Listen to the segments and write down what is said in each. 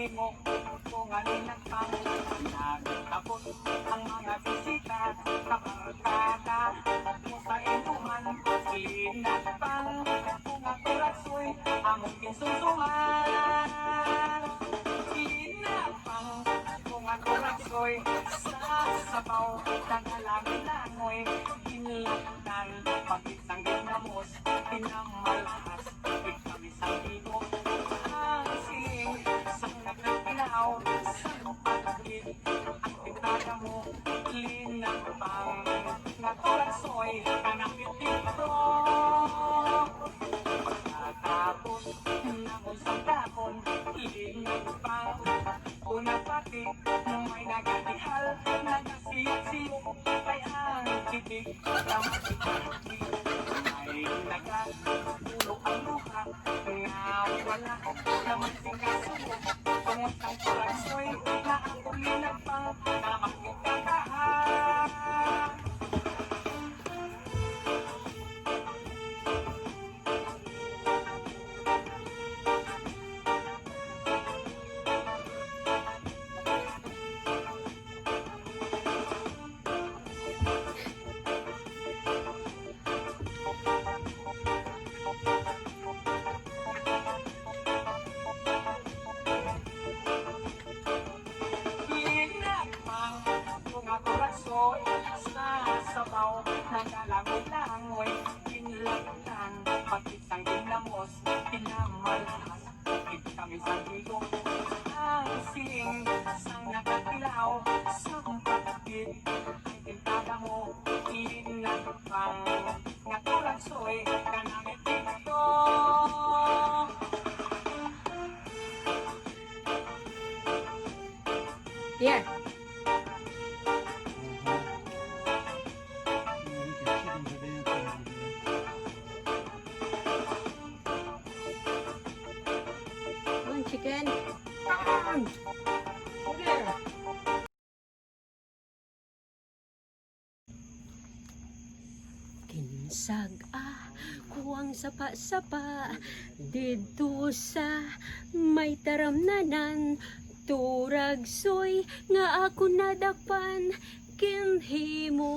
himo kung alin ang pang nagtapon ang mga bisita kabarkada mo sa inuman linag pang kung ang turagsuy among kinsusuhan linag pang kung ang turagsuy sa sabaw nagalangoy inlaktan pag-isang ginamos pinamalhas kami sa ligo ang sing sang nagnapilaw sa pagkakit ang tintada mo linag pang nga turagsuy kanakit dito pagkatapos ng usang dahon linag pang una pati may nagatihal nagasiyok-siyok kay ang titig na matikakit may nagatulog ang luha nga wala naman singkasuko tungod ang turagsuy na ako linag pang na makikakahan. Sabaw, nagalangoy-langoy, kinlagtan, pag-isang ginamos, pinamalhas, ikit kami sa ligo. Ang sing, sang nakatilaw, sa pagkakit, ang tintada mo, inagpang, nga turagsuy, kanamit dito. Yeah. Chicken. Okay. Kinsag kuwang sapa-sapa didto sa may taramnanan turagsuy nga ako nadakpan kinhimo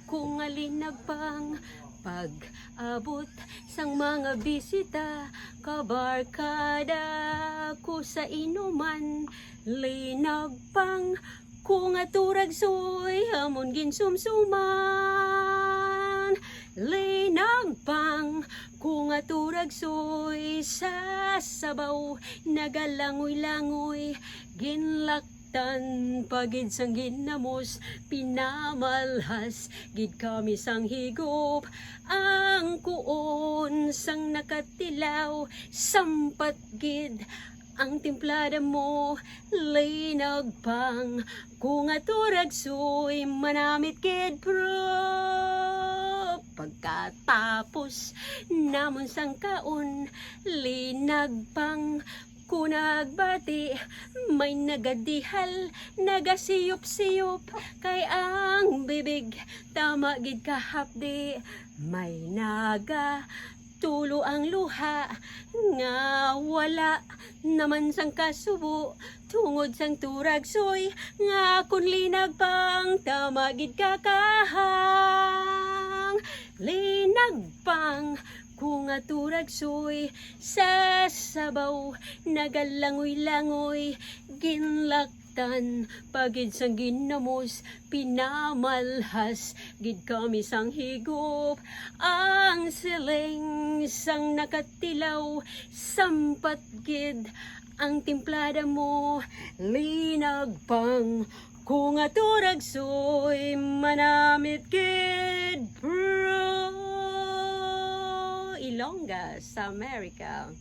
kung alinagpang pag-abot sang mga bisita kabarkada ko sa inuman linag pang kung turagsuy hamon ginsumsuman linag pang kung turagsuy sa sabaw nagalangoy-langoy ginlaktan pagid sang ginamos pinamalhas gid kami sang higop ang kuon sang nakatilaw sampat gid ang timplada mo linag pang kung turagsuy manamit gid pro pagkatapos namon sang kaon linag pang kunagbati may nagadihal nagasiyop-siyop kay ang bibig tama gid kahapdi may naga tulo ang luha nga wala naman sang kasubo tungod sang turagsuy nga kun linag pang tama gid kakahang linag pang kung turagsuy sa sabaw nagalangoy-langoy ginlaktan pagid sang ginamos pinamalhas gid kami sang higop ang siling sang nakatilaw sampat gid ang timplada mo linag pang kung turagsuy manamit gid bro Ilongga sa Amerika.